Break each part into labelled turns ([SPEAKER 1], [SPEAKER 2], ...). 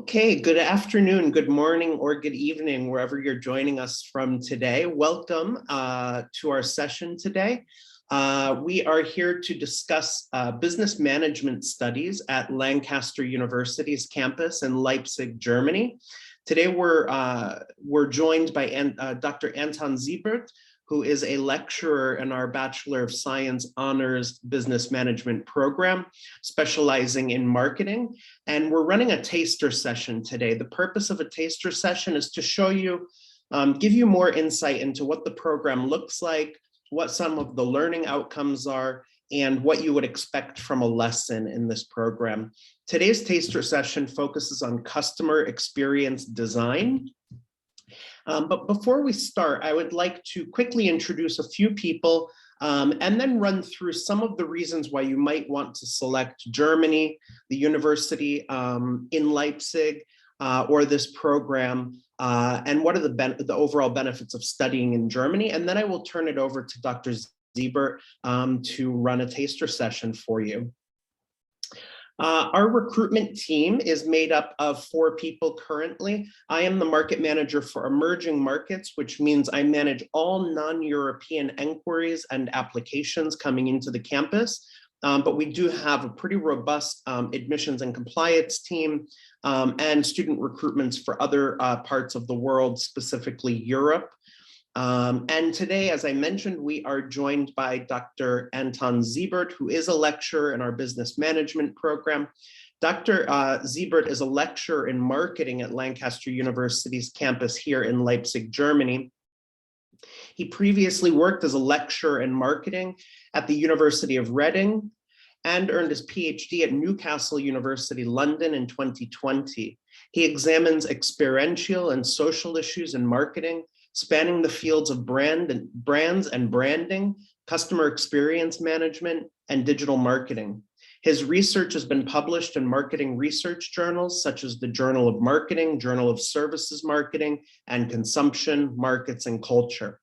[SPEAKER 1] Okay, good afternoon, good morning, or good evening, wherever you're joining us from today. Welcome to our session today. We are here to discuss business management studies at Lancaster University's campus in Leipzig, Germany. Today, we're joined by Dr. Anton Siebert, who is a lecturer in our Bachelor of Science Honors Business Management program, specializing in marketing. And we're running a taster session today. The purpose of a taster session is to show you, give you more insight into what the program looks like, what some of the learning outcomes are, and what you would expect from a lesson in this program. Today's taster session focuses on customer experience design. But before we start, I would like to quickly introduce a few people and then run through some of the reasons why you might want to select Germany, the university in Leipzig, or this program, and what are the overall benefits of studying in Germany. And then I will turn it over to Dr. Siebert to run a taster session for you. Our recruitment team is made up of 4 people currently. I am the market manager for emerging markets, which means I manage all non-European inquiries and applications coming into the campus. But we do have a pretty robust admissions and compliance team and student recruitments for other parts of the world, specifically Europe. And today, as I mentioned, we are joined by Dr. Anton Siebert, who is a lecturer in our business management program. Dr. Siebert is a lecturer in marketing at Lancaster University's campus here in Leipzig, Germany. He previously worked as a lecturer in marketing at the University of Reading and earned his PhD at Newcastle University, London in 2020. He examines experiential and social issues in marketing, spanning the fields of brands and branding, customer experience management, and digital marketing. His research has been published in marketing research journals such as the Journal of Marketing, Journal of Services Marketing, and Consumption, Markets, and Culture.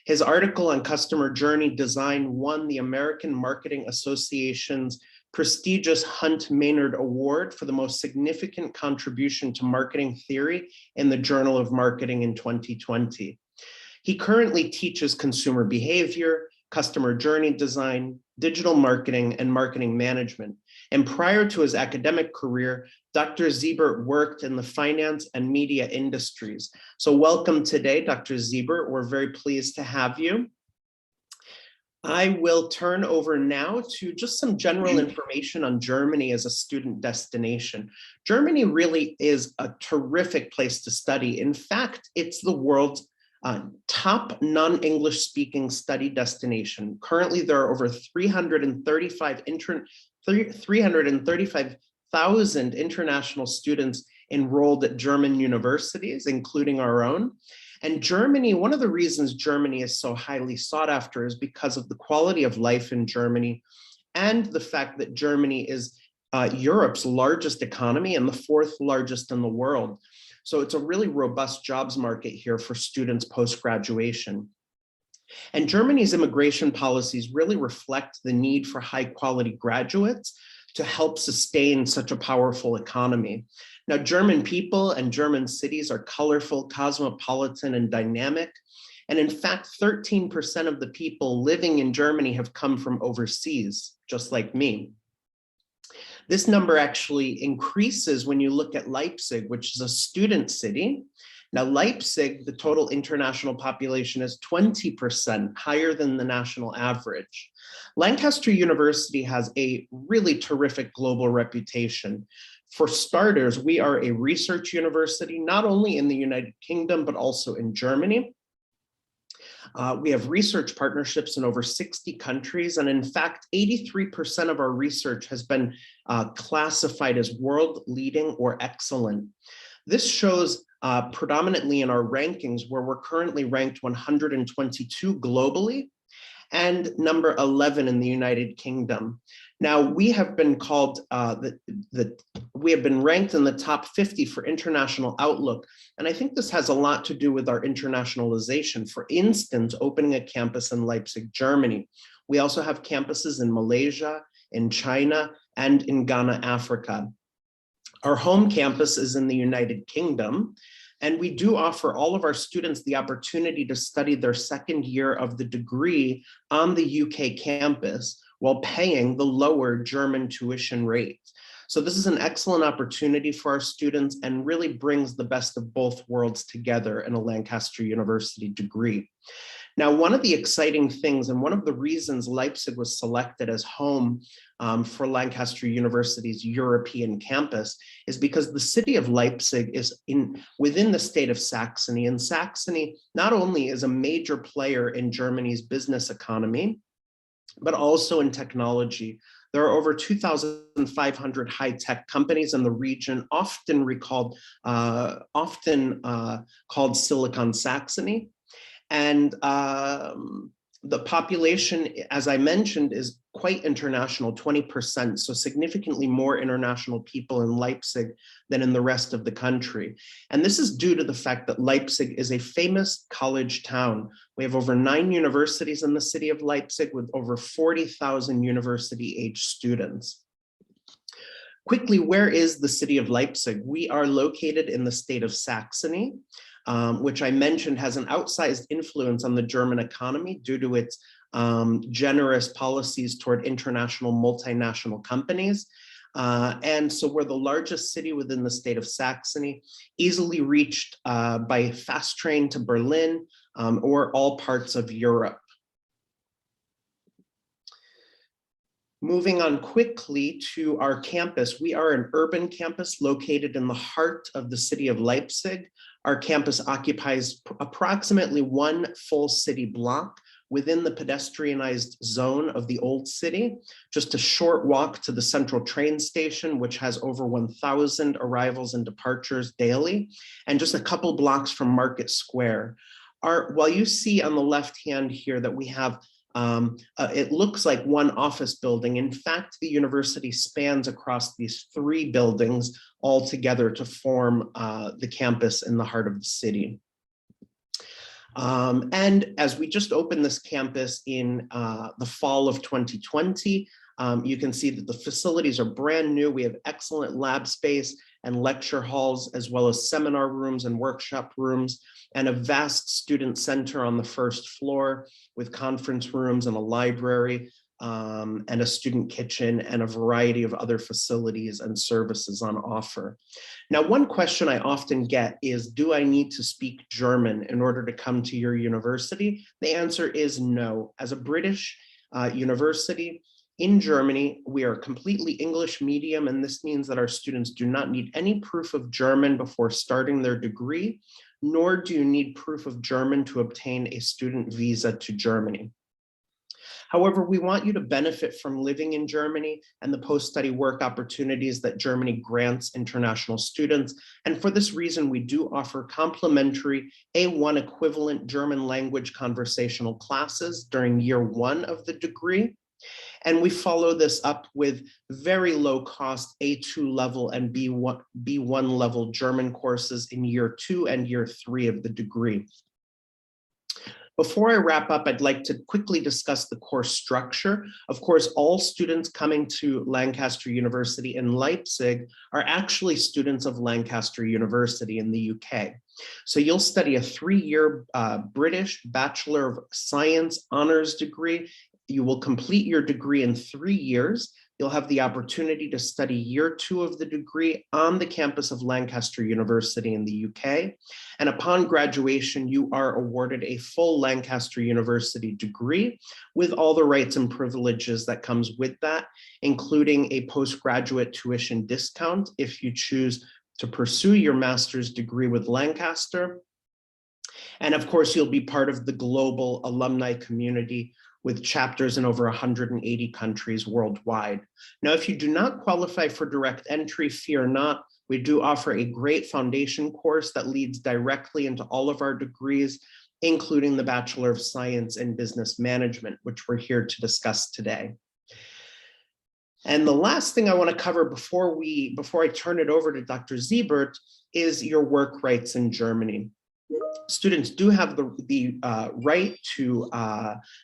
[SPEAKER 1] His article on customer journey design won the American Marketing Association's prestigious Hunt Maynard Award for the most significant contribution to marketing theory in the Journal of Marketing in 2020. He currently teaches consumer behavior, customer journey design, digital marketing, and marketing management. And prior to his academic career, Dr. Siebert worked in the finance and media industries. So welcome today, Dr. Siebert. We're very pleased to have you. I will turn over now to just some general information on Germany as a student destination. Germany really is a terrific place to study. In fact, it's the world's top non-English speaking study destination. Currently, there are over 335,000 international students enrolled at German universities, including our own. And Germany, one of the reasons Germany is so highly sought after is because of the quality of life in Germany and the fact that Germany is Europe's largest economy and the 4th largest in the world. So it's a really robust jobs market here for students post-graduation. And Germany's immigration policies really reflect the need for high quality graduates to help sustain such a powerful economy. Now, German people and German cities are colorful, cosmopolitan, and dynamic. And in fact, 13% of the people living in Germany have come from overseas, just like me. This number actually increases when you look at Leipzig, which is a student city. Now, Leipzig, the total international population is 20% higher than the national average. Lancaster University has a really terrific global reputation. For starters, we are a research university, not only in the United Kingdom, but also in Germany. We have research partnerships in over 60 countries. And in fact, 83% of our research has been classified as world leading or excellent. This shows predominantly in our rankings, where we're currently ranked 122 globally and number 11 in the United Kingdom. Now, we have been called, we have been ranked in the top 50 for International Outlook. And I think this has a lot to do with our internationalization. For instance, opening a campus in Leipzig, Germany. We also have campuses in Malaysia, in China, and in Ghana, Africa. Our home campus is in the United Kingdom, and we do offer all of our students the opportunity to study their second year of the degree on the UK campus while paying the lower German tuition rate. So this is an excellent opportunity for our students and really brings the best of both worlds together in a Lancaster University degree. Now, one of the exciting things and one of the reasons Leipzig was selected as home for Lancaster University's European campus is because the city of Leipzig is within the state of Saxony, and Saxony not only is a major player in Germany's business economy, but also in technology. There are over 2,500 high-tech companies in the region, often called Silicon Saxony. And the population, as I mentioned, is quite international, 20%, so significantly more international people in Leipzig than in the rest of the country. And this is due to the fact that Leipzig is a famous college town. We have over 9 universities in the city of Leipzig with over 40,000 university-age students. Quickly, where is the city of Leipzig? We are located in the state of Saxony, which I mentioned has an outsized influence on the German economy due to its generous policies toward international multinational companies. And so we're the largest city within the state of Saxony, easily reached by fast train to Berlin or all parts of Europe. Moving on quickly to our campus, we are an urban campus located in the heart of the city of Leipzig. Our campus occupies approximately 1 full city block within the pedestrianized zone of the old city, just a short walk to the central train station, which has over 1,000 arrivals and departures daily, and just a couple blocks from Market Square. While you see on the left hand here that we have it looks like one office building. In fact, the university spans across these 3 buildings all together to form the campus in the heart of the city. And as we just opened this campus in the fall of 2020, you can see that the facilities are brand new. We have excellent lab space and lecture halls, as well as seminar rooms and workshop rooms, and a vast student center on the first floor with conference rooms and a library, and a student kitchen and a variety of other facilities and services on offer. Now, one question I often get is, do I need to speak German in order to come to your university? The answer is no. As a British university, in Germany, we are completely English medium, and this means that our students do not need any proof of German before starting their degree, nor do you need proof of German to obtain a student visa to Germany. However, we want you to benefit from living in Germany and the post-study work opportunities that Germany grants international students. And for this reason, we do offer complimentary A1 equivalent German language conversational classes during year 1 of the degree. And we follow this up with very low cost A2 level and B1 level German courses in year 2 and year 3 of the degree. Before I wrap up, I'd like to quickly discuss the course structure. Of course, all students coming to Lancaster University in Leipzig are actually students of Lancaster University in the UK. So you'll study a 3-year British Bachelor of Science honors degree. You will complete your degree in 3 years. You'll have the opportunity to study year 2 of the degree on the campus of Lancaster University in the UK. And upon graduation, you are awarded a full Lancaster University degree with all the rights and privileges that comes with that, including a postgraduate tuition discount if you choose to pursue your master's degree with Lancaster. And of course, you'll be part of the global alumni community with chapters in over 180 countries worldwide. Now, if you do not qualify for direct entry, fear not. We do offer a great foundation course that leads directly into all of our degrees, including the Bachelor of Science in Business Management, which we're here to discuss today. And the last thing I want to cover before I turn it over to Dr. Siebert is your work rights in Germany. Students do have the right to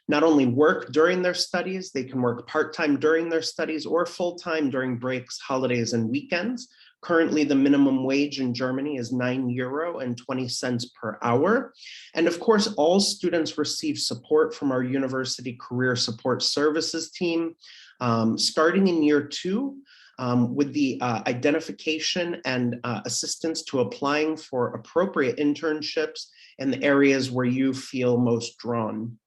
[SPEAKER 1] not only work during their studies, they can work part-time during their studies or full-time during breaks, holidays, and weekends. Currently, the minimum wage in Germany is €9.20 per hour. And of course, all students receive support from our University Career Support Services team, starting in year 2, with the identification and assistance to applying for appropriate internships in the areas where you feel most drawn.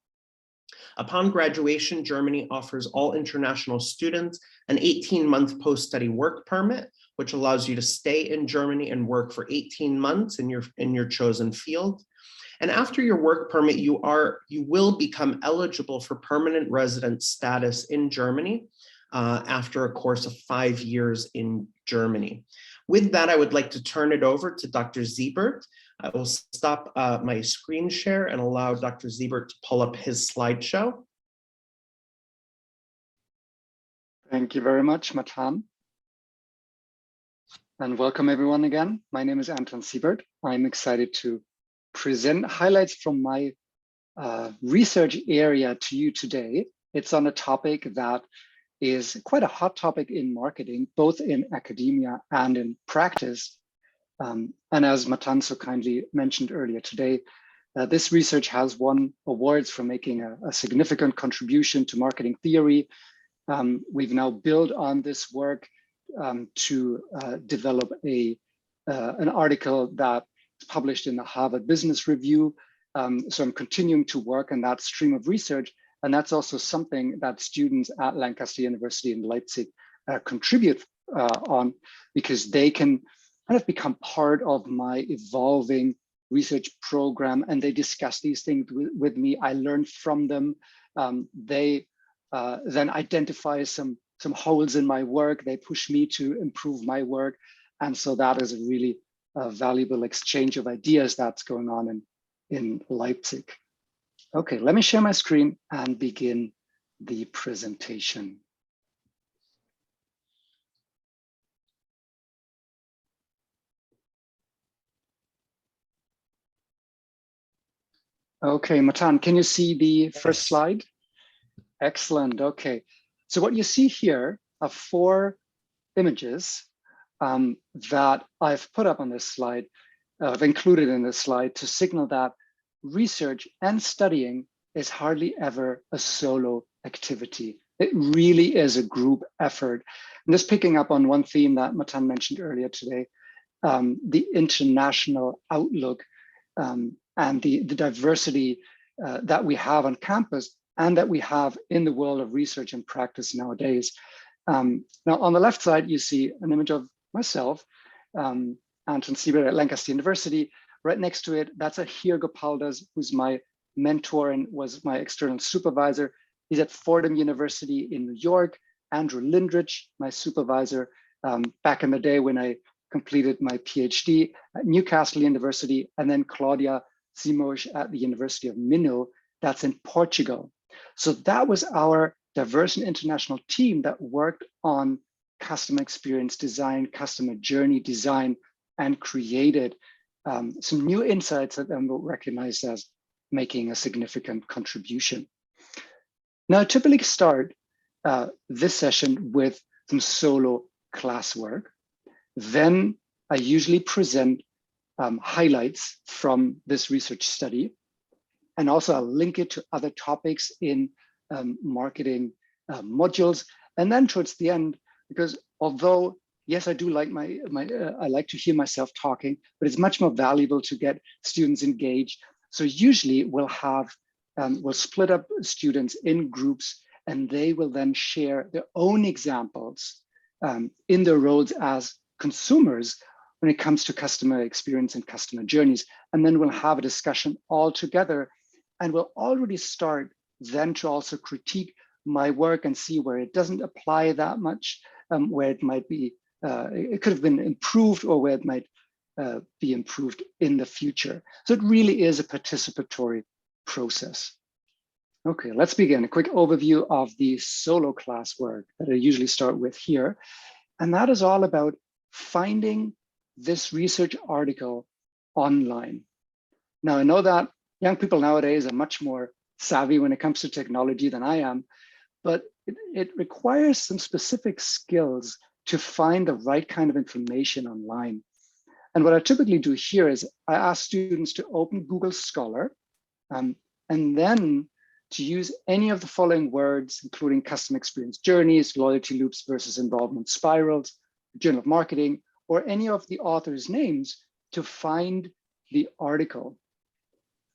[SPEAKER 1] Upon graduation, Germany offers all international students an 18-month post-study work permit, which allows you to stay in Germany and work for 18 months in your chosen field. And after your work permit, you will become eligible for permanent resident status in Germany after a course of 5 years in Germany. With that, I would like to turn it over to Dr. Siebert. I will stop my screen share and allow Dr. Siebert to pull up his slideshow.
[SPEAKER 2] Thank you very much, Matan. And welcome everyone again. My name is Anton Siebert. I'm excited to present highlights from my research area to you today. It's on a topic that is quite a hot topic in marketing, both in academia and in practice. And as Matan so kindly mentioned earlier today, this research has won awards for making a significant contribution to marketing theory. We've now built on this work to develop an article that is published in the Harvard Business Review. So I'm continuing to work on that stream of research. And that's also something that students at Lancaster University in Leipzig contribute on, because they can kind of become part of my evolving research program, and they discuss these things with me. I learn from them. They then identify some holes in my work. They push me to improve my work. And so that is a really valuable exchange of ideas that's going on in Leipzig. Okay, let me share my screen and begin the presentation. Okay, Matan, can you see the first slide? Excellent, okay. So what you see here are 4 images that I've put up on this slide, I've included in this slide to signal that research and studying is hardly ever a solo activity. It really is a group effort. And just picking up on one theme that Matan mentioned earlier today, the international outlook and the diversity that we have on campus and that we have in the world of research and practice nowadays. Now, on the left side, you see an image of myself, Anton Siebert at Lancaster University. Right next to it, that's Ahir Gopaldas, who's my mentor and was my external supervisor. He's at Fordham University in New York. Andrew Lindrich, my supervisor, back in the day when I completed my PhD at Newcastle University, and then Claudia Simões at the University of Minho, that's in Portugal. So that was our diverse and international team that worked on customer experience design, customer journey design, and created some new insights that then were recognized as making a significant contribution. Now, I typically start this session with some solo classwork. Then I usually present highlights from this research study. And also I'll link it to other topics in marketing modules. And then towards the end, because although, yes, I do like I like to hear myself talking, but it's much more valuable to get students engaged. So usually we'll split up students in groups, and they will then share their own examples in their roles as consumers when it comes to customer experience and customer journeys. And then we'll have a discussion all together, and we'll already start then to also critique my work and see where it doesn't apply that much, where it might be, it could have been improved, or where it might be improved in the future. So it really is a participatory process. Okay, let's begin. A quick overview of the solo classwork that I usually start with here. And that is all about finding this research article online. Now, I know that young people nowadays are much more savvy when it comes to technology than I am, but it requires some specific skills to find the right kind of information online. And what I typically do here is I ask students to open Google Scholar and then to use any of the following words, including customer experience journeys, loyalty loops versus involvement spirals, journal of marketing, or any of the authors' names to find the article.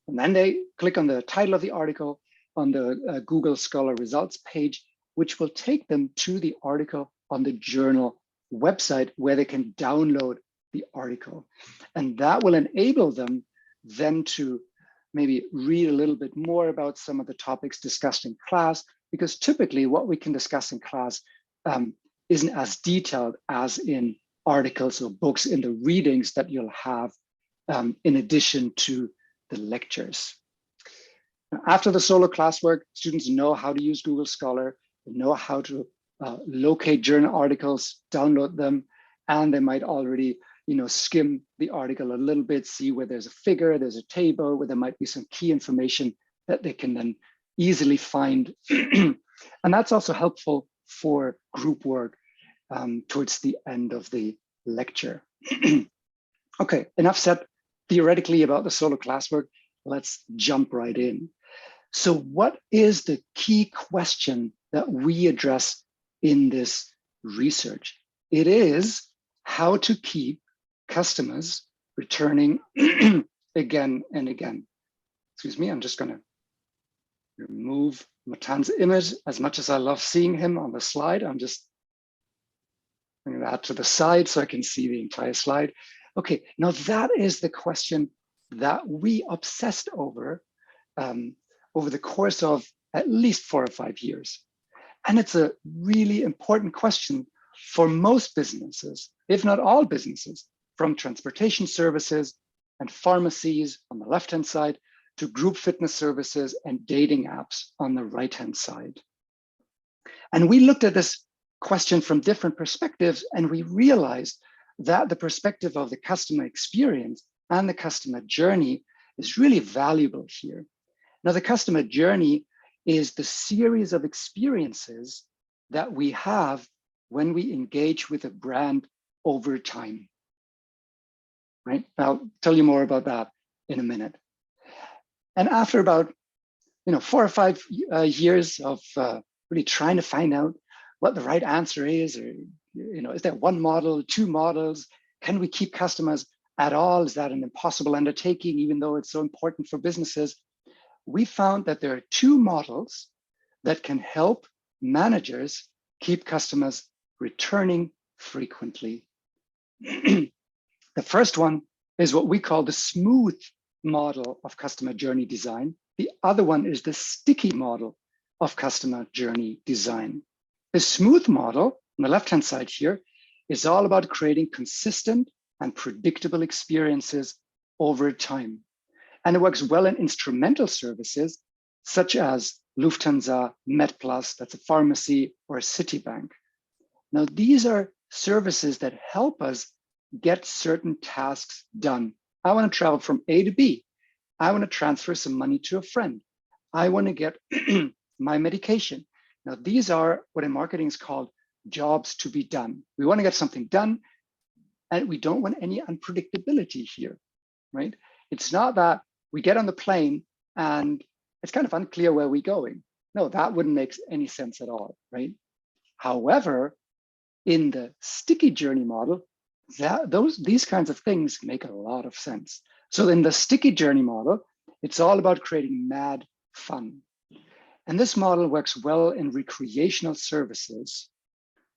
[SPEAKER 2] And then they click on the title of the article on the Google Scholar results page, which will take them to the article on the journal website where they can download the article. And that will enable them then to maybe read a little bit more about some of the topics discussed in class, because typically what we can discuss in class isn't as detailed as in articles or books in the readings that you'll have in addition to the lectures. After the solo classwork, students know how to use Google Scholar, know how to locate journal articles, download them, and they might already skim the article a little bit, see where there's a figure, there's a table, where there might be some key information that they can then easily find. And that's also helpful for group work towards the end of the lecture. Okay, enough said theoretically about the solo classwork. Let's jump right in. So what is the key question that we address in this research? It is how to keep customers returning again and again. Excuse me, I'm just going to remove Matan's image. As much as I love seeing him on the slide, I'm just bringing that to the side so I can see the entire slide. Okay, now that is the question that we obsessed over over the course of at least 4 or 5 years. And it's a really important question for most businesses, if not all businesses, from transportation services and pharmacies on the left-hand side to group fitness services and dating apps on the right-hand side. And we looked at this question from different perspectives, and we realized that the perspective of the customer experience and the customer journey is really valuable here. Now, the customer journey is the series of experiences that we have when we engage with a brand over time. Right? I'll tell you more about that in a minute. And after about 4 or 5 years of really trying to find out what the right answer is, or is there one model, 2 models? Can we keep customers at all? Is that an impossible undertaking, even though it's so important for businesses? We found that there are 2 models that can help managers keep customers returning frequently. The first one is what we call the smooth model of customer journey design. The other one is the sticky model of customer journey design. The smooth model on the left-hand side here is all about creating consistent and predictable experiences over time. And it works well in instrumental services such as Lufthansa, MedPlus, that's a pharmacy, or a Citibank. Now, these are services that help us get certain tasks done. I want to travel from A to B. I want to transfer some money to a friend. I want to get my medication. Now, these are what in marketing is called jobs to be done. We want to get something done, and we don't want any unpredictability here, right? It's not that we get on the plane and it's kind of unclear where we're going. No, that wouldn't make any sense at all, right? However, in the sticky journey model, these kinds of things make a lot of sense. So in the sticky journey model, it's all about creating mad fun. And this model works well in recreational services.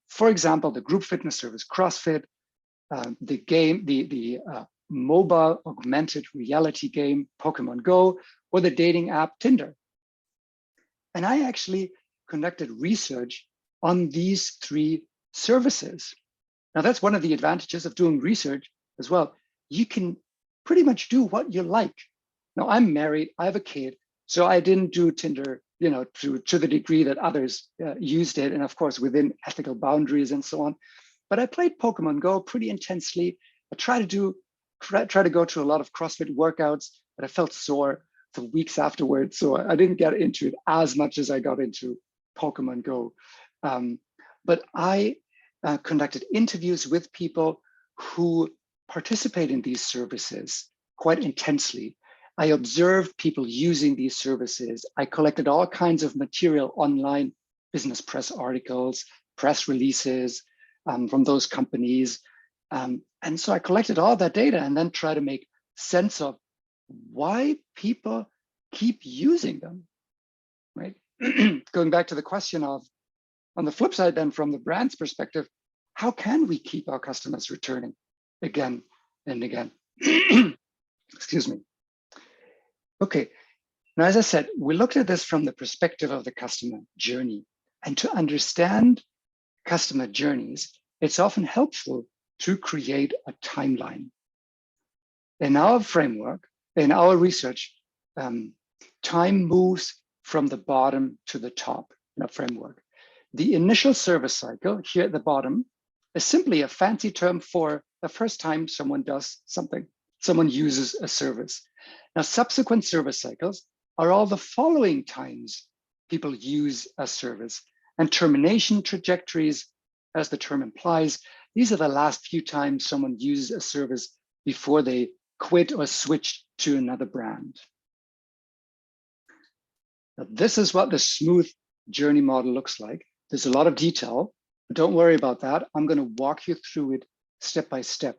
[SPEAKER 2] For example, the group fitness service CrossFit, the mobile augmented reality game Pokemon Go, or the dating app Tinder. And I actually conducted research on these 3 services. Now, that's one of the advantages of doing research as well. You can pretty much do what you like. Now, I'm married, I have a kid, so I didn't do Tinder, to the degree that others used it, and of course, within ethical boundaries and so on. But I played Pokemon Go pretty intensely. I try to go to a lot of CrossFit workouts, but I felt sore for weeks afterwards, so I didn't get into it as much as I got into Pokemon Go. But I conducted interviews with people who participate in these services quite intensely. I observed people using these services. I collected all kinds of material online, business press articles, press releases from those companies. And so I collected all that data and then try to make sense of why people keep using them, right? Going back to the question of, on the flip side then, from the brand's perspective, how can we keep our customers returning again and again? Excuse me. Okay, now as I said, we looked at this from the perspective of the customer journey. And to understand customer journeys, it's often helpful to create a timeline. In our framework, in our research, time moves from the bottom to the top in our framework. The initial service cycle here at the bottom is simply a fancy term for the first time someone does something, someone uses a service. Now, subsequent service cycles are all the following times people use a service, and termination trajectories, as the term implies, these are the last few times someone uses a service before they quit or switch to another brand. Now, this is what the smooth journey model looks like. There's a lot of detail, but don't worry about that. I'm going to walk you through it step by step.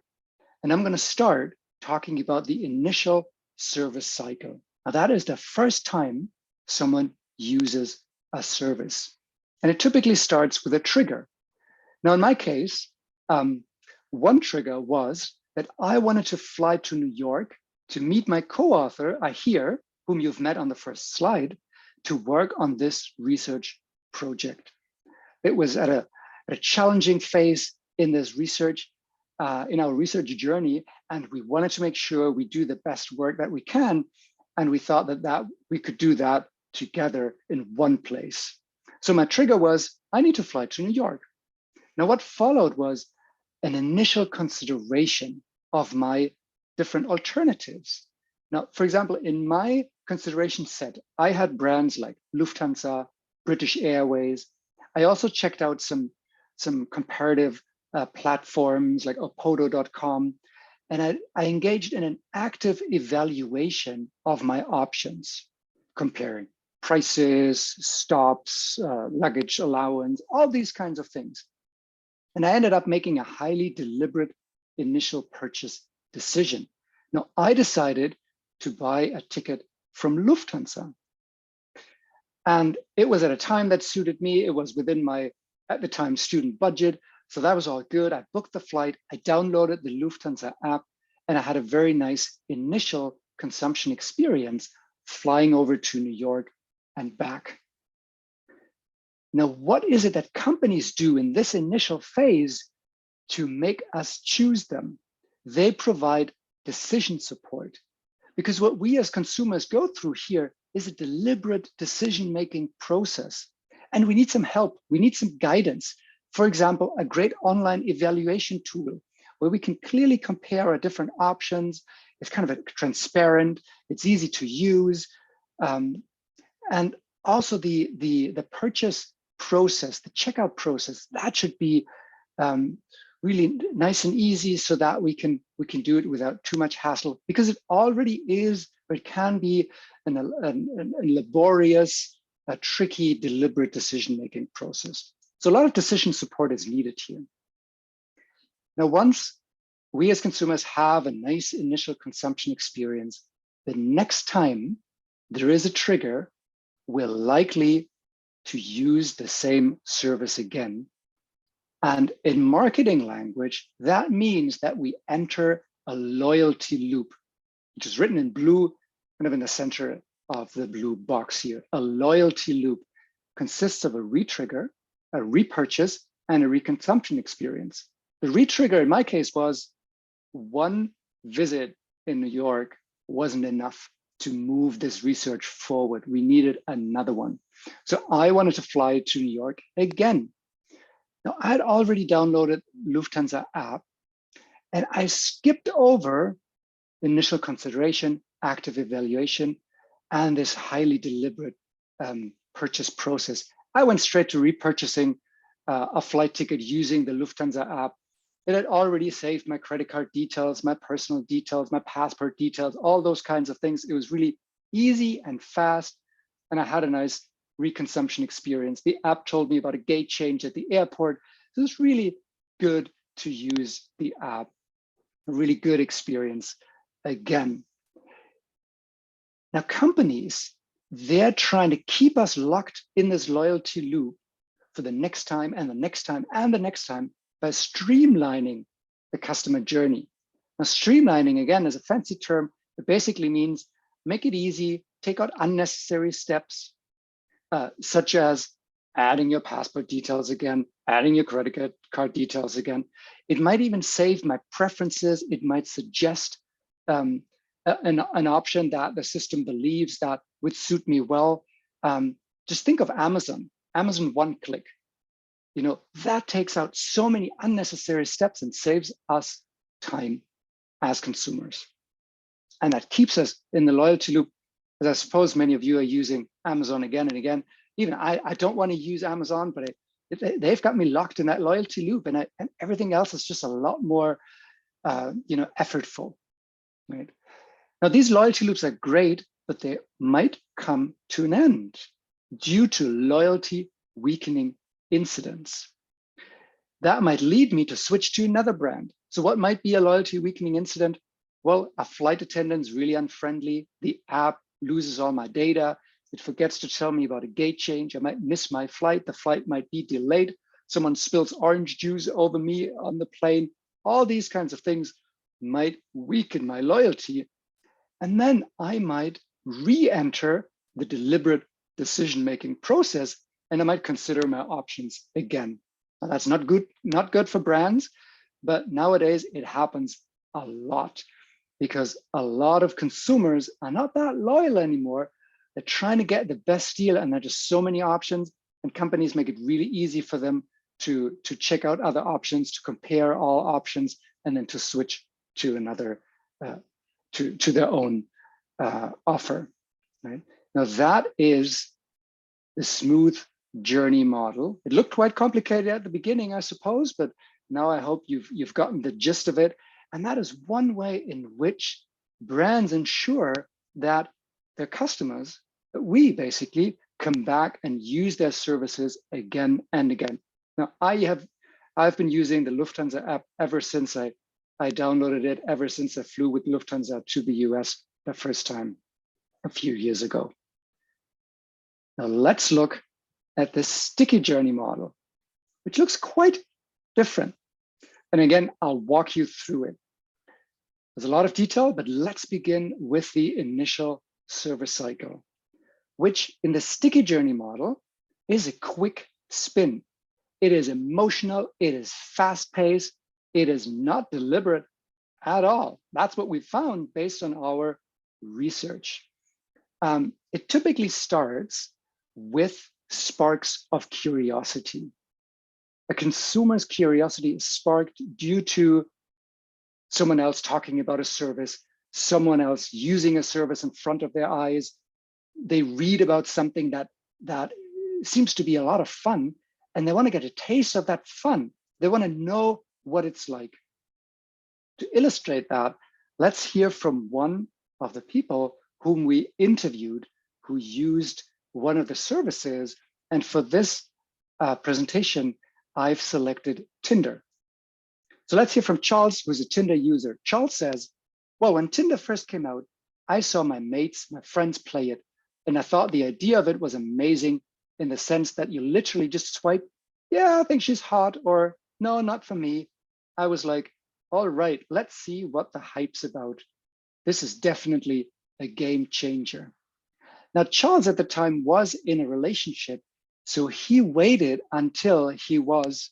[SPEAKER 2] And I'm going to start talking about the initial service cycle. Now, that is the first time someone uses a service. And it typically starts with a trigger. Now, in my case, one trigger was that I wanted to fly to New York to meet my co-author, Ahir, whom you've met on the first slide, to work on this research project. It was at a challenging phase in this research, in our research journey, and we wanted to make sure we do the best work that we can. And we thought that we could do that together in one place. So my trigger was, I need to fly to New York. Now, what followed was an initial consideration of my different alternatives. Now, for example, in my consideration set, I had brands like Lufthansa, British Airways. I also checked out some comparative platforms like opodo.com, and I engaged in an active evaluation of my options, comparing prices, stops, luggage allowance, all these kinds of things. And I ended up making a highly deliberate initial purchase decision. Now, I decided to buy a ticket from Lufthansa. And it was at a time that suited me. It was within my, at the time, student budget. So that was all good. I booked the flight. I downloaded the Lufthansa app, and I had a very nice initial consumption experience flying over to New York and back. Now, what is it that companies do in this initial phase to make us choose them? They provide decision support, because what we as consumers go through here is a deliberate decision-making process. And we need some help. We need some guidance. For example, a great online evaluation tool where we can clearly compare our different options. It's kind of transparent. It's easy to use. And also the purchase process, the checkout process, that should be really nice and easy so that we can do it without too much hassle, because it already is, or it can be a laborious, a tricky, deliberate decision-making process. So a lot of decision support is needed here. Now, once we as consumers have a nice initial consumption experience, the next time there is a trigger, we're likely to use the same service again. And in marketing language, that means that we enter a loyalty loop, which is written in blue, kind of in the center of the blue box here. A loyalty loop consists of a retrigger, a repurchase, and a reconsumption experience. The retrigger in my case was one visit in New York wasn't enough to move this research forward. We needed another one. So I wanted to fly to New York again. Now, I had already downloaded Lufthansa app, and I skipped over initial consideration, active evaluation, and this highly deliberate purchase process. I went straight to repurchasing a flight ticket using the Lufthansa app. It had already saved my credit card details, my personal details, my passport details, all those kinds of things. It was really easy and fast, and I had a nice reconsumption experience. The app told me about a gate change at the airport. So it was really good to use the app. A really good experience again. Now, companies, they're trying to keep us locked in this loyalty loop for the next time and the next time and the next time by streamlining the customer journey. Now, streamlining, again, is a fancy term. It basically means make it easy, take out unnecessary steps, such as adding your passport details again, adding your credit card details again. It might even save my preferences. It might suggest an option that the system believes that would suit me well. Just think of Amazon one click. You know, that takes out so many unnecessary steps and saves us time as consumers. And that keeps us in the loyalty loop, as I suppose many of you are using Amazon again and again. Even I don't want to use Amazon, but they've got me locked in that loyalty loop, and everything else is just a lot more, effortful, right? Now, these loyalty loops are great, but they might come to an end due to loyalty weakening incidents. That might lead me to switch to another brand. So what might be a loyalty weakening incident? Well, a flight attendant's really unfriendly. The app loses all my data. It forgets to tell me about a gate change. I might miss my flight. The flight might be delayed. Someone spills orange juice over me on the plane. All these kinds of things might weaken my loyalty. And then I might re-enter the deliberate decision-making process, and I might consider my options again. Now, that's not good for brands, but nowadays it happens a lot because a lot of consumers are not that loyal anymore. They're trying to get the best deal, and there are just so many options, and companies make it really easy for them to check out other options, to compare all options, and then to switch to another, to their own offer. Right? Now that is the smooth journey model. It looked quite complicated at the beginning, I suppose, but now I hope you've gotten the gist of it. And that is one way in which brands ensure that their customers, that we basically come back and use their services again and again. Now, I've been using the Lufthansa app ever since I downloaded it, ever since I flew with Lufthansa to the US the first time a few years ago. Now let's look at the sticky journey model, which looks quite different. And again, I'll walk you through it. There's a lot of detail, but let's begin with the initial service cycle, which in the sticky journey model is a quick spin. It is emotional, it is fast-paced, it is not deliberate at all. That's what we found based on our research. It typically starts with sparks of curiosity. A consumer's curiosity is sparked due to someone else talking about a service, someone else using a service in front of their eyes. They read about something that seems to be a lot of fun, and they want to get a taste of that fun. They want to know what it's like. To illustrate that, let's hear from one of the people whom we interviewed who used one of the services. And for this presentation, I've selected Tinder. So let's hear from Charles, who's a Tinder user. Charles says, well, when Tinder first came out, I saw my mates, my friends play it, and I thought the idea of it was amazing in the sense that you literally just swipe, yeah, I think she's hot, or no, not for me. I was like, all right, let's see what the hype's about. This is definitely a game changer. Now, Charles at the time was in a relationship, so he waited until he was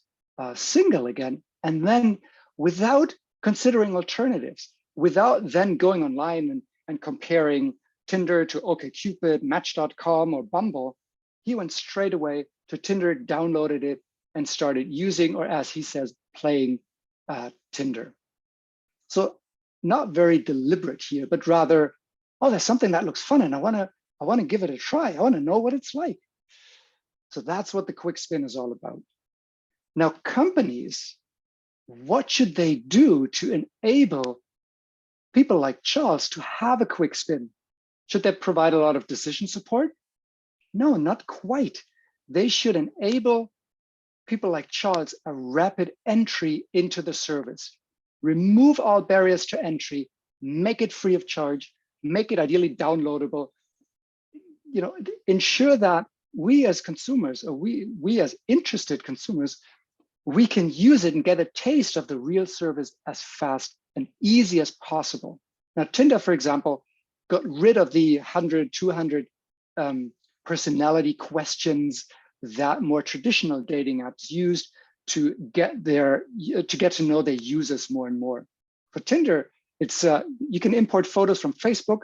[SPEAKER 2] single again, and then without considering alternatives, without then going online and comparing Tinder to OkCupid, Match.com, or Bumble, he went straight away to Tinder, downloaded it, and started using, or as he says, playing Tinder. So not very deliberate here, but rather, oh, there's something that looks fun, and I want to give it a try. I want to know what it's like. So that's what the quick spin is all about. Now, companies, what should they do to enable people like Charles to have a quick spin? Should they provide a lot of decision support? No, not quite. They should enable people like Charles a rapid entry into the service. Remove all barriers to entry, make it free of charge, make it ideally downloadable. Ensure that we as consumers, or we as interested consumers, we can use it and get a taste of the real service as fast and easy as possible. Now, Tinder, for example, got rid of the 100, 200 personality questions that more traditional dating apps used to get to know their users more and more. For Tinder, it's you can import photos from Facebook.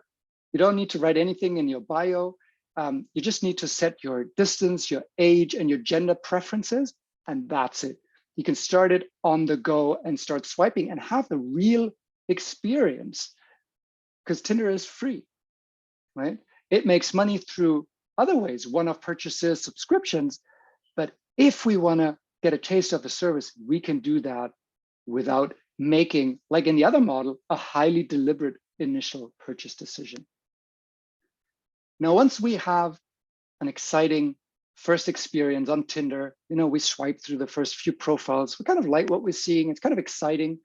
[SPEAKER 2] You don't need to write anything in your bio. You just need to set your distance, your age, and your gender preferences, and that's it. You can start it on the go and start swiping and have the real experience, because Tinder is free, right? It makes money through other ways, one-off purchases, subscriptions. But if we want to get a taste of the service, we can do that without making, like in the other model, a highly deliberate initial purchase decision. Now, once we have an exciting first experience on Tinder, we swipe through the first few profiles, we kind of like what we're seeing, it's kind of exciting.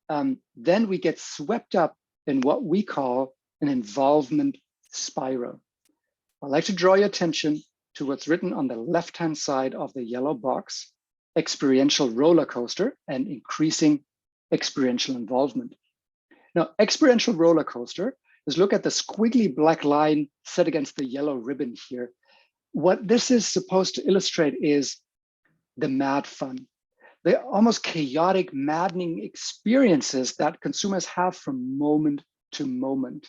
[SPEAKER 2] Then we get swept up in what we call an involvement spiral. I'd like to draw your attention to what's written on the left-hand side of the yellow box: experiential roller coaster and increasing experiential involvement. Now, experiential roller coaster is, look at the squiggly black line set against the yellow ribbon here. What this is supposed to illustrate is the mad fun, the almost chaotic, maddening experiences that consumers have from moment to moment.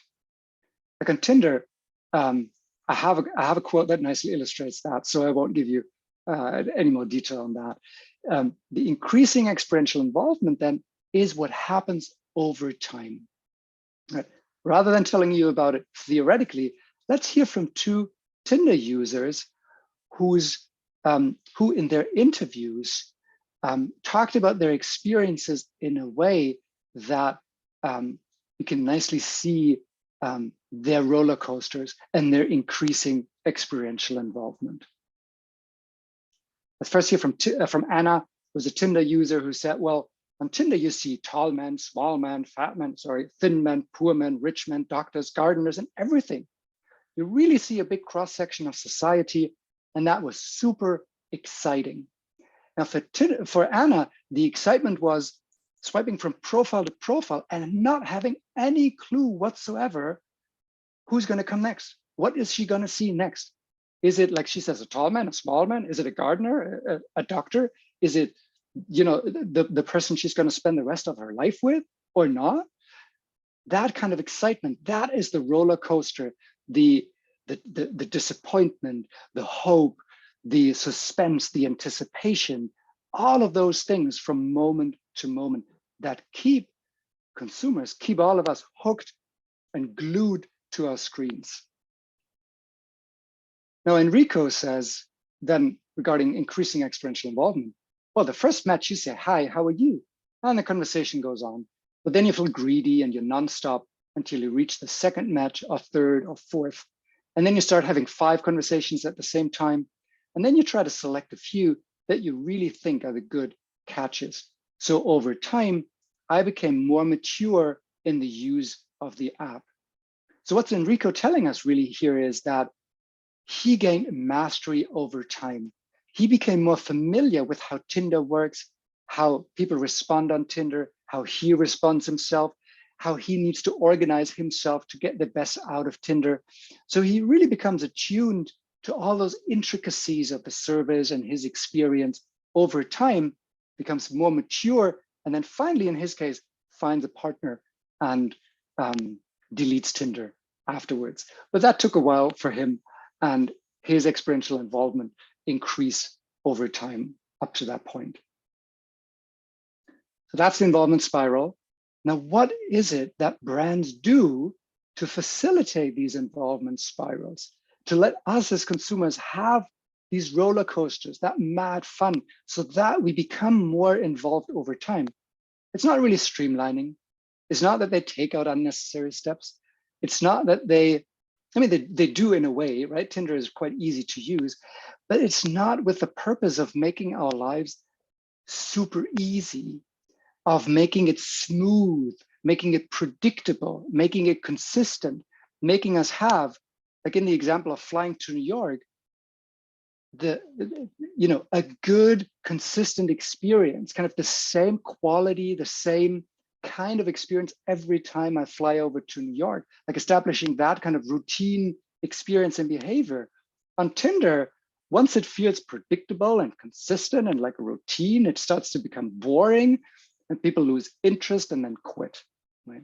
[SPEAKER 2] Like on Tinder, I have a quote that nicely illustrates that, so I won't give you any more detail on that. The increasing experiential involvement then is what happens over time. Right? Rather than telling you about it theoretically, let's hear from two Tinder users who in their interviews talked about their experiences in a way that you can nicely see their roller coasters and their increasing experiential involvement. Let's first hear from Anna, who's a Tinder user, who said, well, on Tinder, you see tall men, small men, fat men, thin men, poor men, rich men, doctors, gardeners, and everything. You really see a big cross-section of society, and that was super exciting. Now for Anna, the excitement was swiping from profile to profile and not having any clue whatsoever who's going to come next. What is she going to see next? Is it, like she says, a tall man, a small man? Is it a gardener, a doctor? Is it, the person she's going to spend the rest of her life with or not? That kind of excitement, that is the roller coaster, the disappointment, the hope, the suspense, the anticipation, all of those things from moment to moment that keep consumers, keep all of us hooked and glued to our screens. Now, Enrico says then, regarding increasing experiential involvement, well, the first match you say, hi, how are you? And the conversation goes on. But then you feel greedy and you're nonstop until you reach the second match or third or fourth. And then you start having 5 conversations at the same time. And then you try to select a few that you really think are the good catches. So over time, I became more mature in the use of the app. So what's Enrico telling us really here is that he gained mastery over time. He became more familiar with how Tinder works, how people respond on Tinder, how he responds himself, how he needs to organize himself to get the best out of Tinder. So he really becomes attuned to all those intricacies of the service, and his experience over time becomes more mature. And then finally, in his case, finds a partner and deletes Tinder afterwards. But that took a while for him, and his experiential involvement increased over time up to that point. So that's the involvement spiral. Now, what is it that brands do to facilitate these involvement spirals, to let us as consumers have these roller coasters, that mad fun, so that we become more involved over time. It's not really streamlining. It's not that they take out unnecessary steps. It's not that they do in a way, right? Tinder is quite easy to use, but it's not with the purpose of making our lives super easy, of making it smooth, making it predictable, making it consistent, making us have, like in the example of flying to New York, a good, consistent experience, kind of the same quality, the same kind of experience every time I fly over to New York, like establishing that kind of routine experience and behavior. On Tinder, once it feels predictable and consistent and like a routine, it starts to become boring and people lose interest and then quit, right?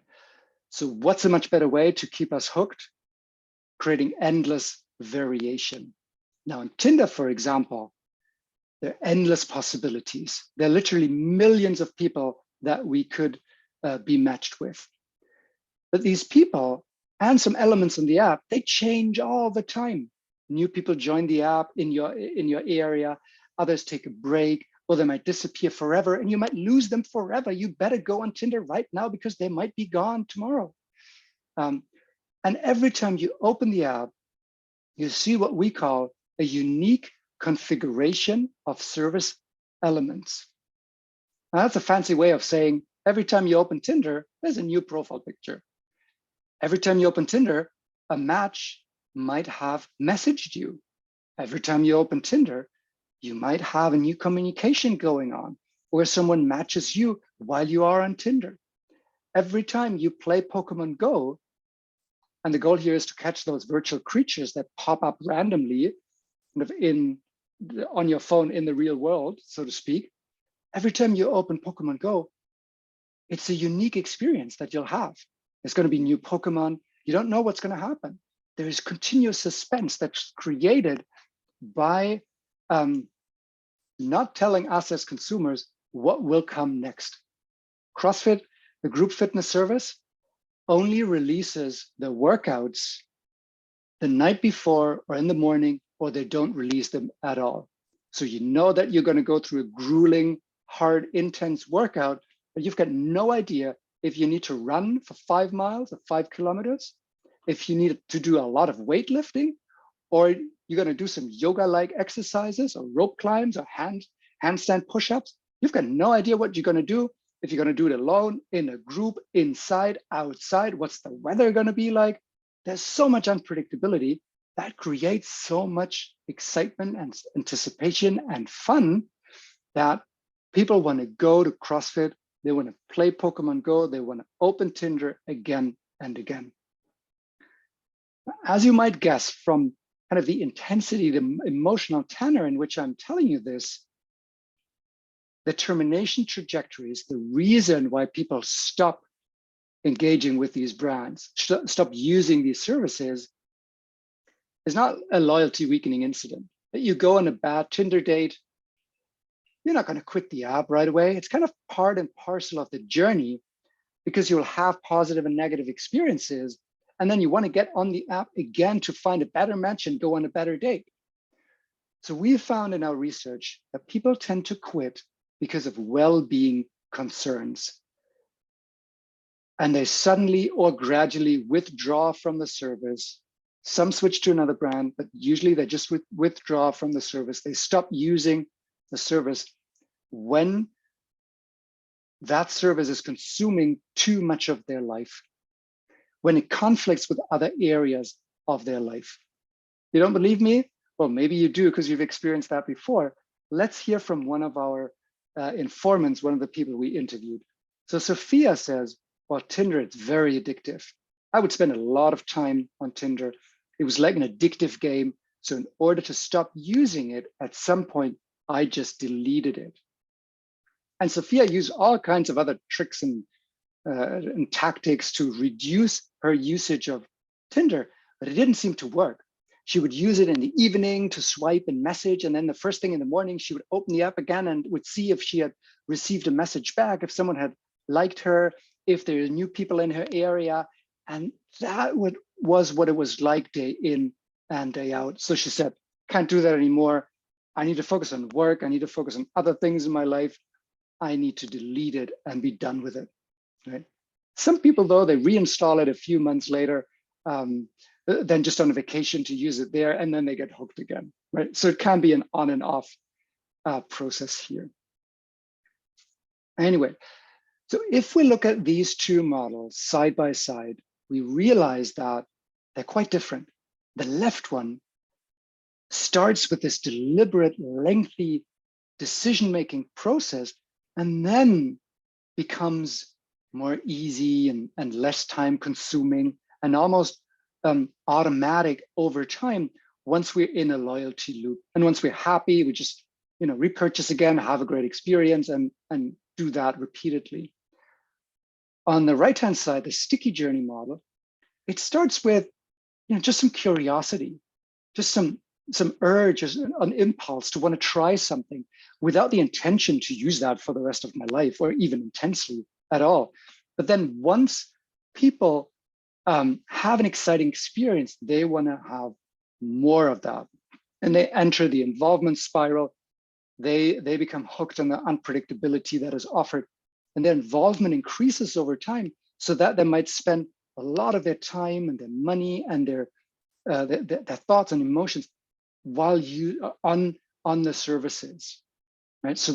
[SPEAKER 2] So what's a much better way to keep us hooked? Creating endless variation. Now on Tinder, for example, there are endless possibilities. There are literally millions of people that we could be matched with. But these people and some elements in the app, they change all the time. New people join the app in your area, others take a break, or they might disappear forever and you might lose them forever. You better go on Tinder right now because they might be gone tomorrow. And every time you open the app, you see what we call a unique configuration of service elements. Now, that's a fancy way of saying every time you open Tinder, there's a new profile picture. Every time you open Tinder, a match might have messaged you. Every time you open Tinder, you might have a new communication going on, or someone matches you while you are on Tinder. Every time you play Pokemon Go, and the goal here is to catch those virtual creatures that pop up randomly kind of on your phone in the real world, so to speak. Every time you open Pokemon Go, it's a unique experience that you'll have. There's going to be new Pokemon. You don't know what's going to happen. There is continuous suspense that's created by not telling us as consumers what will come next. CrossFit, the group fitness service, only releases the workouts the night before or in the morning, or they don't release them at all. So you know that you're going to go through a grueling, hard, intense workout, but you've got no idea if you need to run for 5 miles or 5 kilometers, if you need to do a lot of weightlifting, or you're going to do some yoga-like exercises or rope climbs or handstand push-ups. You've got no idea what you're going to do. If you're going to do it alone, in a group, inside, outside, what's the weather going to be like? There's so much unpredictability that creates so much excitement and anticipation and fun that people want to go to CrossFit. They want to play Pokemon Go. They want to open Tinder again and again. As you might guess from kind of the intensity, the emotional tenor in which I'm telling you this, the termination trajectories, the reason why people stop engaging with these brands, stop using these services, is not a loyalty weakening incident. That you go on a bad Tinder date, you're not going to quit the app right away. It's kind of part and parcel of the journey because you'll have positive and negative experiences. And then you want to get on the app again to find a better match and go on a better date. So we found in our research that people tend to quit because of well-being concerns. And they suddenly or gradually withdraw from the service. Some switch to another brand, but usually they just withdraw from the service. They stop using the service when that service is consuming too much of their life, when it conflicts with other areas of their life. You don't believe me? Well, maybe you do because you've experienced that before. Let's hear from one of our informants, one of the people we interviewed. So Sophia says, well, Tinder, it's very addictive. I would spend a lot of time on Tinder. It was like an addictive game. So in order to stop using it, at some point, I just deleted it. And Sophia used all kinds of other tricks and tactics to reduce her usage of Tinder, but it didn't seem to work. She would use it in the evening to swipe and message. And then the first thing in the morning, she would open the app again and would see if she had received a message back, if someone had liked her, if there are new people in her area. And that was what it was like day in and day out. So she said, can't do that anymore. I need to focus on work. I need to focus on other things in my life. I need to delete it and be done with it, right? Some people, though, they reinstall it a few months later, then just on a vacation to use it there, and then they get hooked again, right? So it can be an on and off process here. Anyway, so if we look at these two models side by side, we realize that they're quite different. The left one starts with this deliberate, lengthy decision-making process, and then becomes more easy and less time consuming and almost automatic over time once we're in a loyalty loop. And once we're happy, we just repurchase again, have a great experience, and do that repeatedly. On the right-hand side, the sticky journey model, it starts with just some curiosity, just some urge, an impulse to want to try something without the intention to use that for the rest of my life or even intensely at all. But then once people have an exciting experience, they want to have more of that. And they enter the involvement spiral. They become hooked on the unpredictability that is offered. And their involvement increases over time so that they might spend a lot of their time and their money and their thoughts and emotions while on the services, right? So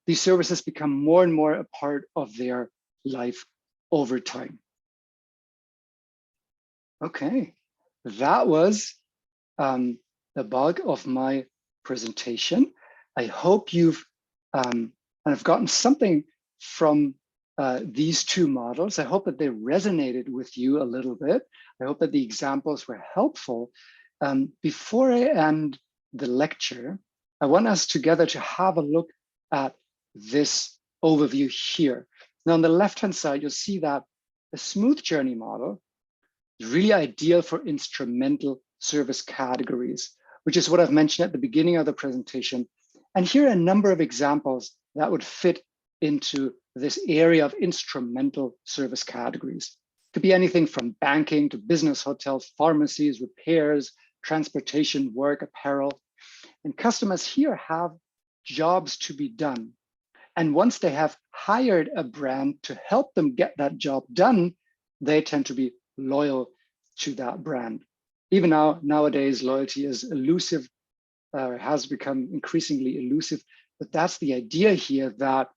[SPEAKER 2] these services become more and more a part of their life over time. Okay, that was the bulk of my presentation. I hope you've kind of gotten something from these two models. I hope that they resonated with you a little bit. I hope that the examples were helpful. Before I end the lecture, I want us together to have a look at this overview here. Now, on the left-hand side, you'll see that the smooth journey model is really ideal for instrumental service categories, which is what I've mentioned at the beginning of the presentation. And here are a number of examples that would fit into this area of instrumental service categories. It could be anything from banking to business, hotels, pharmacies, repairs, transportation, work, apparel. And customers here have jobs to be done. And once they have hired a brand to help them get that job done, they tend to be loyal to that brand. Even nowadays, loyalty is elusive, has become increasingly elusive, but that's the idea here, that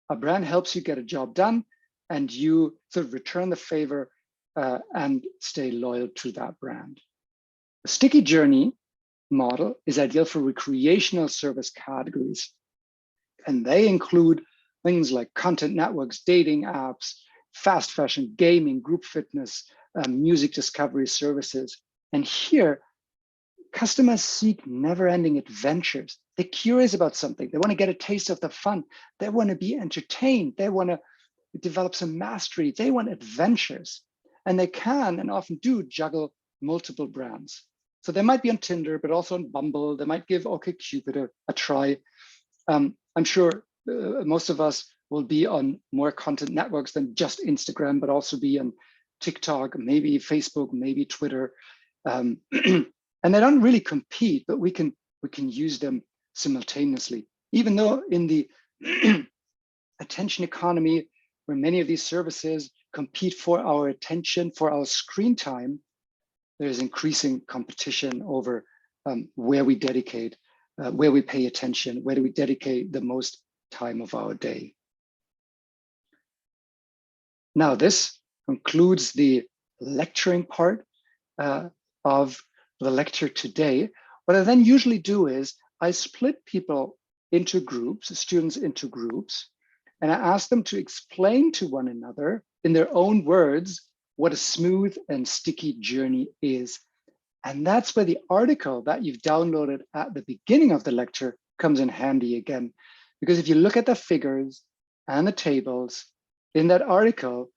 [SPEAKER 2] a brand helps you get a job done and you sort of return the favor and stay loyal to that brand. The sticky journey model is ideal for recreational service categories. And they include things like content networks, dating apps, fast fashion, gaming, group fitness, music discovery services. And here, customers seek never-ending adventures. They're curious about something. They want to get a taste of the fun. They want to be entertained. They want to develop some mastery. They want adventures. And they can and often do juggle multiple brands. So they might be on Tinder, but also on Bumble. They might give OkCupid a try. I'm sure most of us will be on more content networks than just Instagram, but also be on TikTok, maybe Facebook, maybe Twitter. And they don't really compete, but we can use them simultaneously. Even though in the attention economy, where many of these services compete for our attention, for our screen time, there's increasing competition over where we dedicate, where we pay attention, where do we dedicate the most time of our day. Now, this concludes the lecturing part of the lecture today. What I then usually do is I split people into groups, students into groups, and I ask them to explain to one another in their own words what a smooth and sticky journey is. And that's where the article that you've downloaded at the beginning of the lecture comes in handy again. Because if you look at the figures and the tables in that article,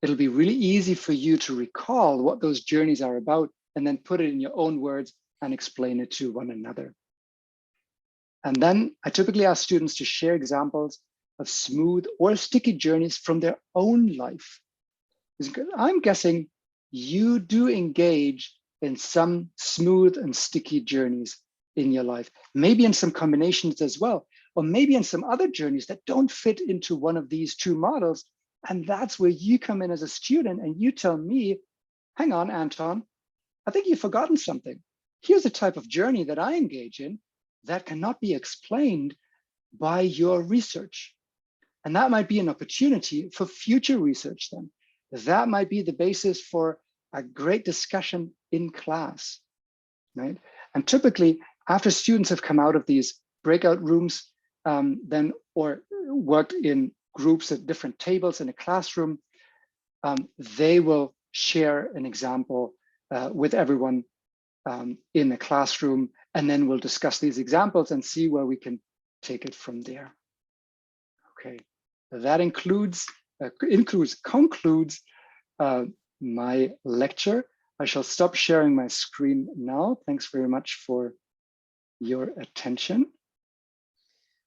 [SPEAKER 2] it'll be really easy for you to recall what those journeys are about and then put it in your own words and explain it to one another. And then I typically ask students to share examples of smooth or sticky journeys from their own life. I'm guessing you do engage in some smooth and sticky journeys in your life, maybe in some combinations as well, or maybe in some other journeys that don't fit into one of these two models. And that's where you come in as a student and you tell me, hang on, Anton, I think you've forgotten something. Here's a type of journey that I engage in that cannot be explained by your research. And that might be an opportunity for future research then. That might be the basis for a great discussion in class, right? And typically, after students have come out of these breakout rooms, then or worked in groups at different tables in a classroom, they will share an example with everyone in the classroom, and then we'll discuss these examples and see where we can take it from there. Okay, that concludes my lecture. I shall stop sharing my screen now. Thanks very much for your attention.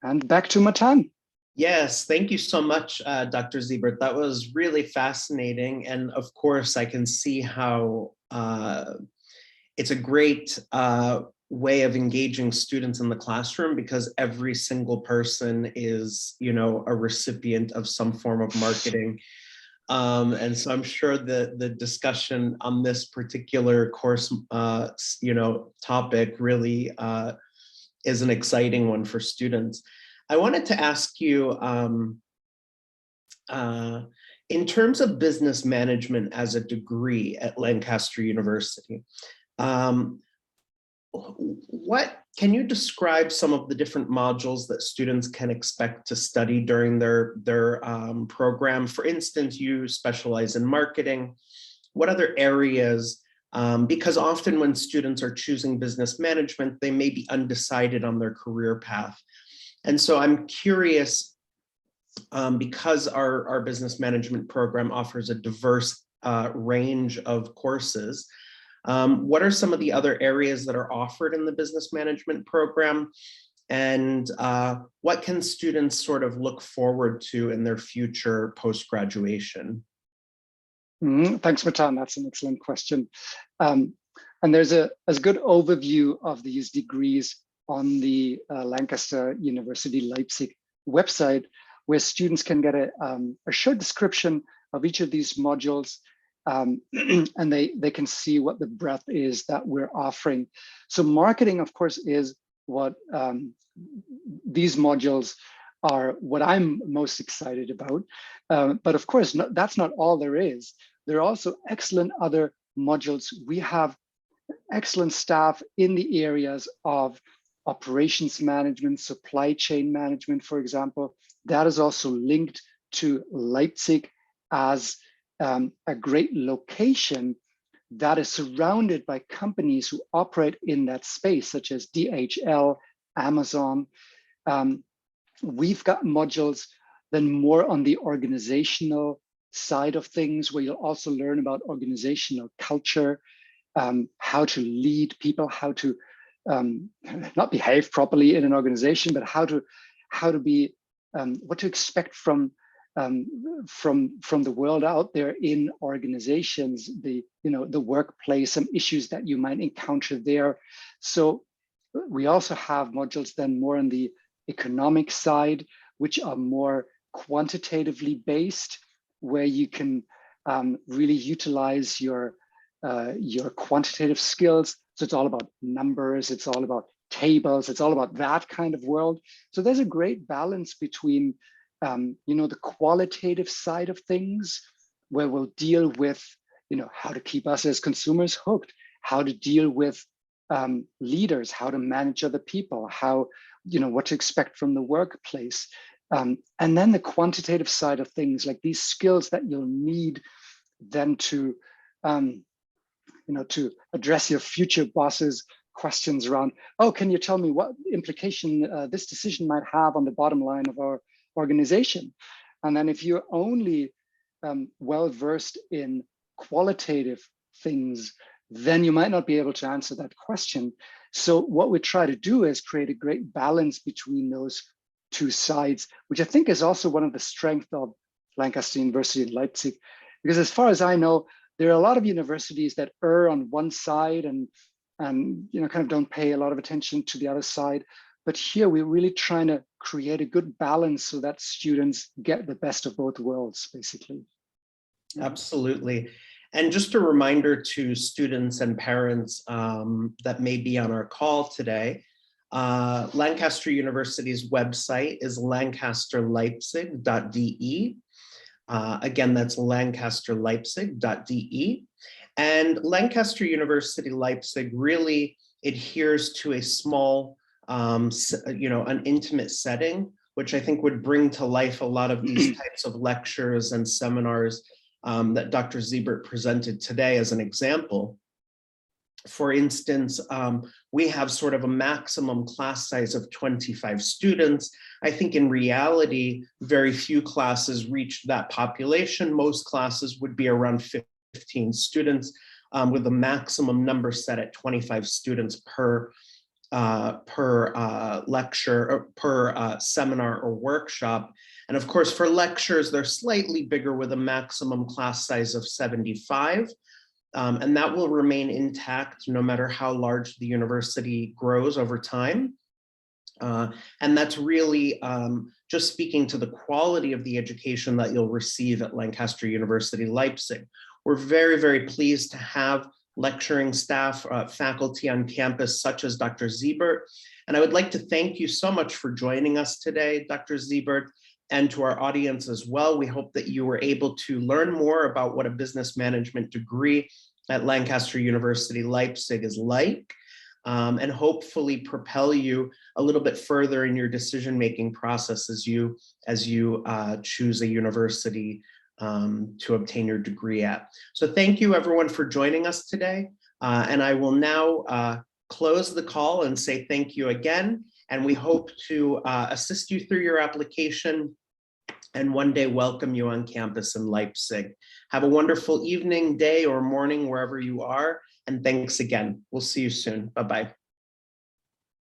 [SPEAKER 2] And back to Matan.
[SPEAKER 1] Yes, thank you so much, Dr. Siebert. That was really fascinating. And of course, I can see how it's a great way of engaging students in the classroom, because every single person is, a recipient of some form of marketing. And so I'm sure the discussion on this particular course, topic really is an exciting one for students. I wanted to ask you, in terms of business management as a degree at Lancaster University, what can you describe some of the different modules that students can expect to study during their program? For instance, you specialize in marketing. What other areas? Because often when students are choosing business management, they may be undecided on their career path. And so I'm curious, because our business management program offers a diverse range of courses, what are some of the other areas that are offered in the business management program? And what can students sort of look forward to in their future post-graduation?
[SPEAKER 2] Thanks, Matan. That's an excellent question. And there's a good overview of these degrees on the Lancaster University Leipzig website, where students can get a short description of each of these modules, and they can see what the breadth is that we're offering. So marketing, of course, is what these modules are, what I'm most excited about. But of course, that's not all there is. There are also excellent other modules. We have excellent staff in the areas of operations management, supply chain management, for example. That is also linked to Leipzig as a great location that is surrounded by companies who operate in that space, such as DHL, Amazon. We've got modules then more on the organizational side of things, where you'll also learn about organizational culture, how to lead people, how to not behave properly in an organization, but how to be, what to expect from the world out there in organizations, the workplace, some issues that you might encounter there. So we also have modules then more on the economic side, which are more quantitatively based, where you can really utilize your quantitative skills. So it's all about numbers, it's all about tables, it's all about that kind of world. So there's a great balance between the qualitative side of things, where we'll deal with how to keep us as consumers hooked, how to deal with leaders, how to manage other people, how what to expect from the workplace, and then the quantitative side of things, like these skills that you'll need then to to address your future boss's questions around, oh, can you tell me what implication this decision might have on the bottom line of our organization? And then if you're only well-versed in qualitative things, then you might not be able to answer that question. So what we try to do is create a great balance between those two sides, which I think is also one of the strengths of Lancaster University in Leipzig, because as far as I know, there are a lot of universities that err on one side and and kind of don't pay a lot of attention to the other side. But here we're really trying to create a good balance so that students get the best of both worlds, basically.
[SPEAKER 1] Absolutely. And just a reminder to students and parents that may be on our call today, Lancaster University's website is lancasterleipzig.de. Again, that's lancasterleipzig.de. And Lancaster University Leipzig really adheres to a small, an intimate setting, which I think would bring to life a lot of these types of lectures and seminars that Dr. Siebert presented today as an example. For instance, we have sort of a maximum class size of 25 students. I think in reality, very few classes reach that population. Most classes would be around 15 students, with a maximum number set at 25 students per lecture or per seminar or workshop. And of course, for lectures, they're slightly bigger with a maximum class size of 75. And that will remain intact no matter how large the university grows over time. And that's really just speaking to the quality of the education that you'll receive at Lancaster University Leipzig. We're very, very pleased to have lecturing staff, faculty on campus, such as Dr. Siebert. And I would like to thank you so much for joining us today, Dr. Siebert, and to our audience as well. We hope that you were able to learn more about what a business management degree at Lancaster University Leipzig is like, and hopefully propel you a little bit further in your decision-making process as you choose a university to obtain your degree at. So thank you everyone for joining us today. And I will now close the call and say thank you again. And we hope to assist you through your application and one day welcome you on campus in Leipzig. Have a wonderful evening, day, or morning, wherever you are. And thanks again. We'll see you soon. Bye-bye.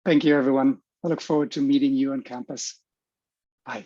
[SPEAKER 2] Thank you, everyone. I look forward to meeting you on campus.